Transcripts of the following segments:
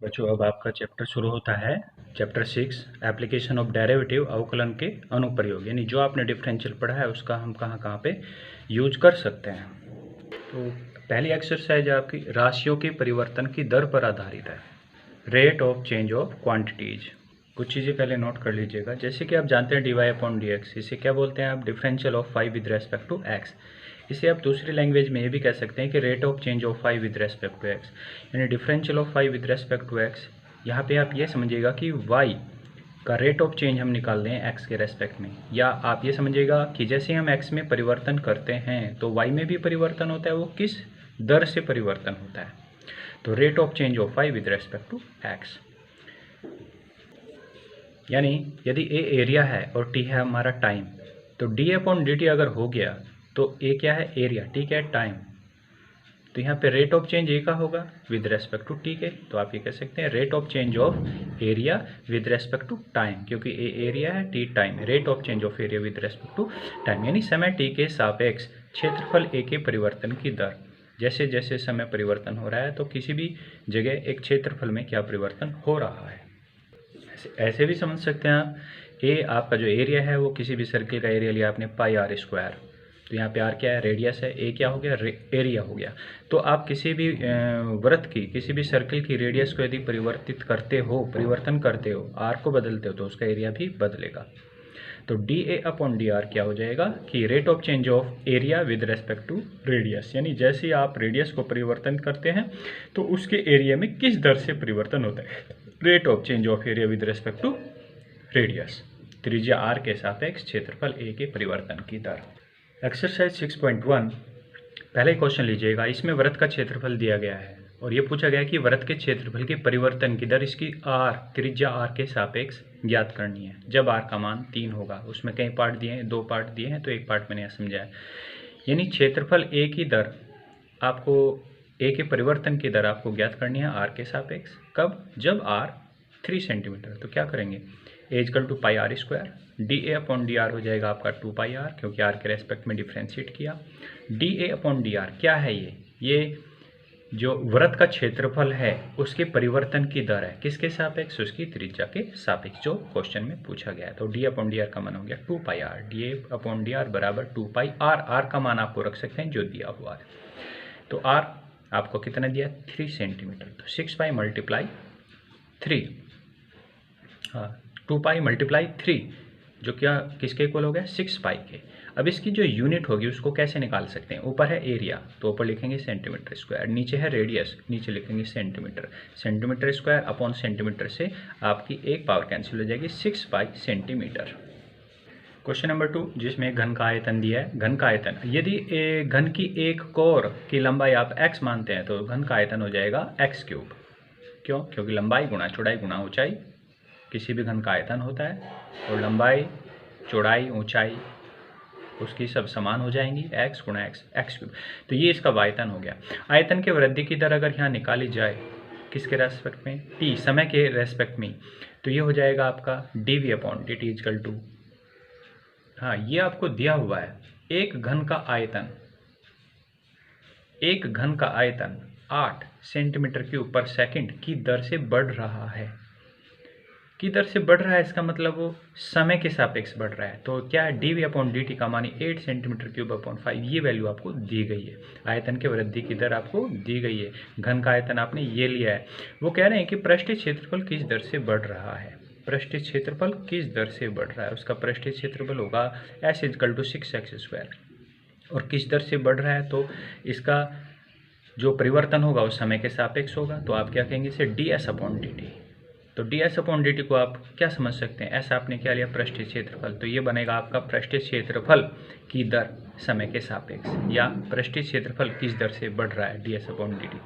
बच्चों अब आपका चैप्टर शुरू होता है। चैप्टर 6 एप्लीकेशन ऑफ डेरिवेटिव अवकलन के अनुप्रयोग, यानी जो आपने डिफरेंशियल पढ़ा है उसका हम कहाँ कहाँ पे यूज कर सकते हैं। तो पहली एक्सरसाइज आपकी राशियों के परिवर्तन की दर पर आधारित है। Rate of change of quantities. कुछ चीज़ें पहले नोट कर लीजिएगा। जैसे कि आप जानते हैं dy अपॉन dx, इसे क्या बोलते हैं आप? Differential of phi with respect to x। इसे आप दूसरी लैंग्वेज में ये भी कह सकते हैं कि rate of change of phi with respect to x, यानी differential of phi with respect to x। यहाँ पे आप ये समझिएगा कि y का रेट ऑफ चेंज हम निकाल रहे हैं x के रेस्पेक्ट में, या आप ये समझिएगा कि जैसे हम x में परिवर्तन करते हैं तो y में भी परिवर्तन होता है, वो किस दर से परिवर्तन होता है। तो rate of change of y with respect to x, यानी यदि a एरिया है और t है हमारा टाइम, तो d अपॉन dt अगर हो गया तो a क्या है? एरिया, t क्या है? टाइम। तो यहाँ पे रेट ऑफ चेंज a का होगा विद रेस्पेक्ट टू t के, तो आप ये कह सकते हैं rate of change of area with respect to time, क्योंकि a एरिया है, t टाइम है। Rate of change of area with respect to time, यानी समय t के सापेक्ष क्षेत्रफल a के परिवर्तन की दर। जैसे जैसे समय परिवर्तन हो रहा है तो किसी भी जगह एक क्षेत्रफल में क्या परिवर्तन हो रहा है। ऐसे भी समझ सकते हैं आप, ए आपका जो एरिया है वो किसी भी सर्किल का एरिया लिया आपने पाई आर स्क्वायर, तो यहाँ पे आर क्या है? रेडियस है, ए क्या हो गया? एरिया हो गया। तो आप किसी भी वृत्त की, किसी भी सर्किल की रेडियस को यदि परिवर्तन करते हो, आर को बदलते हो, तो उसका एरिया भी बदलेगा। तो D A upon D R क्या हो जाएगा कि rate of change of area with respect to radius, यानी जैसे आप रेडियस को परिवर्तन करते हैं तो उसके एरिया में किस दर से परिवर्तन होता है। Rate of change of area with respect to radius, त्रिज्या आर के सापेक्ष क्षेत्रफल ए के परिवर्तन की दर। एक्सरसाइज 6.1 पहले क्वेश्चन लीजिएगा। इसमें वृत्त का क्षेत्रफल दिया गया है और ये पूछा गया कि वृत्त के क्षेत्रफल के परिवर्तन की दर इसकी आर, त्रिज्या आर के सापेक्ष ज्ञात करनी है जब आर का मान 3 होगा। उसमें कई पार्ट दिए हैं, 2 पार्ट दिए हैं, तो एक पार्ट मैंने समझाया। यानी क्षेत्रफल ए की दर आपको, ए के परिवर्तन की दर आपको ज्ञात करनी है आर के सापेक्ष। कब? जब आर 3 सेंटीमीटर। तो क्या करेंगे? A equal to pi R square, D A upon D R हो जाएगा आपका 2 पाई आर, क्योंकि आर के रेस्पेक्ट में डिफ्रेंशिएट किया। D A upon D R क्या है? ये जो वृत्त का क्षेत्रफल है उसके परिवर्तन की दर है, किसके सापेक्ष? उसकी त्रिज्या के सापेक्ष, जो क्वेश्चन में पूछा गया है। तो डी अपॉन डी आर का मान हो गया 2 pi R, D A upon D R बराबर 2 पाई आर। आर का मान आपको रख सकते हैं जो दिया हुआ है। तो आर आपको कितना दिया? 3 सेंटीमीटर। तो 6 पाई मल्टीप्लाई 3, हाँ 2 पाई मल्टीप्लाई 3, जो क्या किसके इक्वल हो गया? 6 पाई के। अब इसकी जो यूनिट होगी उसको कैसे निकाल सकते हैं? ऊपर है एरिया, तो ऊपर लिखेंगे सेंटीमीटर स्क्वायर, नीचे है रेडियस, नीचे लिखेंगे centimetre. Centimetre square upon centimetre से आपकी एक पावर कैंसिल हो जाएगी, 6 पाई सेंटीमीटर। क्वेश्चन नंबर 2, जिसमें घन का आयतन दिया है। घन का आयतन, यदि घन की एक कोर की लंबाई आप x मानते हैं तो घन का आयतन हो जाएगा x3। क्यों? क्योंकि लंबाई गुणा चौड़ाई गुणा ऊंचाई किसी भी घन का आयतन होता है, और लंबाई, चौड़ाई, ऊंचाई उसकी सब समान हो जाएंगी, x गुणा x3। तो ये इसका आयतन हो गया। आयतन के वृद्धि की दर अगर यहाँ निकाली जाए, किसके रेस्पेक्ट में? t, समय के रेस्पेक्ट में, तो ये हो जाएगा आपका dv upon dt equal to, हाँ ये आपको दिया हुआ है, एक घन का आयतन 8 सेंटीमीटर क्यूब पर सेकंड की दर से बढ़ रहा है। की दर से बढ़ रहा है, इसका मतलब वो समय के सापेक्ष बढ़ रहा है। तो क्या है? D V upon D T का मान 8 सेंटीमीटर क्यूब अपॉन 5, ये वैल्यू आपको दी गई है। आयतन के वृद्धि की दर आपको दी गई है, घन का आयतन आपने ये लिया है। वो कह रहे हैं कि पृष्ठीय क्षेत्रफल किस दर से बढ़ रहा है। पृष्ठीय क्षेत्रफल किस दर से बढ़ रहा है? उसका पृष्ठीय क्षेत्रफल होगा S equal to 6x square. और किस दर से बढ़ रहा है? तो इसका जो परिवर्तन होगा उस समय के सापेक्ष होगा। तो आप क्या कहेंगे इसे? D S upon D T. तो D S upon D T को आप क्या समझ सकते हैं? ऐसा आपने क्या लिया? पृष्ठीय क्षेत्रफल। तो ये बनेगा आपका पृष्ठीय क्षेत्रफल की दर समय के सापेक्ष, या पृष्ठीय क्षेत्रफल किस दर से बढ़ रहा है, D S upon D T.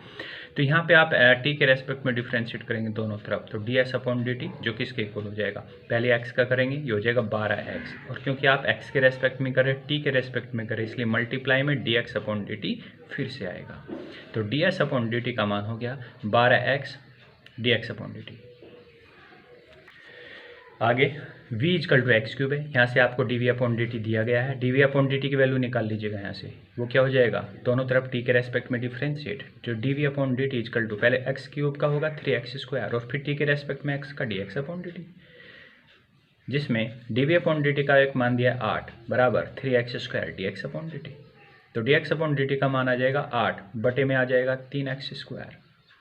तो यहाँ पे आप टी के रेस्पेक्ट में डिफ्रेंशिएट करेंगे दोनों तरफ, तो D S upon D T जो किसके इक्वल हो जाएगा? पहले एक्स का करेंगे, ये हो जाएगा 12x, और क्योंकि आप एक्स के रेस्पेक्ट में करें, टी के रेस्पेक्ट में करें, इसलिए मल्टीप्लाई में D X upon D T फिर से आएगा। तो D S upon D T का मान हो गया 12x D X upon D T. आगे v equal to X cube है, यहाँ से आपको dv अपॉन dt दिया गया है, dv अपॉन dt की वैल्यू निकाल लीजिएगा यहाँ से, वो क्या हो जाएगा, दोनों तरफ t के रेस्पेक्ट में डिफ्रेंशिएट, जो dv upon dt equal to पहले एक्स क्यूब का होगा 3x स्क्वायर और फिर t के रेस्पेक्ट में x का dx अपॉन dt, जिसमें dv अपॉन dt का एक मान दिया 8 बराबर 3x square dx upon dt। तो dx अपॉन dt का मान आ जाएगा 8 बटे में आ जाएगा 3x स्क्वायर,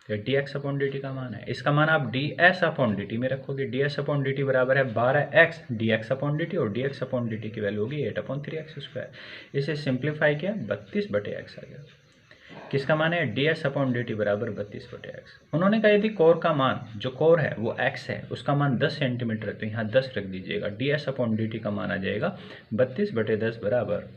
ये dx अपॉन dt का मान है। इसका मान आप ds अपॉन dt में रखोगे, ds अपॉन dt बराबर है 12x dx अपॉन dt और dx अपॉन dt की वैल्यू होगी 8 अपॉन 3x स्क्वायर। इसे सिंप्लीफाई किया 32 बटे x आ गया। किसका मान है, ds अपॉन dt बराबर 32 बटे x। उन्होंने कहा यदि कोर का मान, जो कोर है वो x है, उसका मान 10 सेंटीमीटर है, तो यहाँ 10 रख दीजिएगा, ds अपॉन dt का मान आ जाएगा 32 बटे 10 बराबर,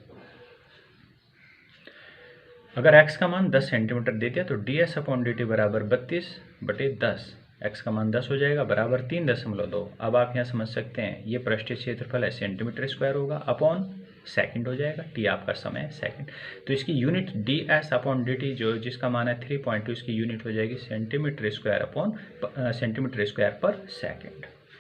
अगर x का मान 10 सेंटीमीटर दे दिया तो ds अपॉन dt बराबर 32 बटे 10, x का मान 10 हो जाएगा बराबर 3.2। अब आप यहाँ समझ सकते हैं ये पृष्ठीय क्षेत्रफल है सेंटीमीटर स्क्वायर होगा, अपॉन सेकंड हो जाएगा, t आपका समय है सेकंड, तो इसकी यूनिट ds अपॉन dt जो जिसका मान है 3.2, इसकी यूनिट हो जाएगी centimetre square upon centimetre square पर सेकंड।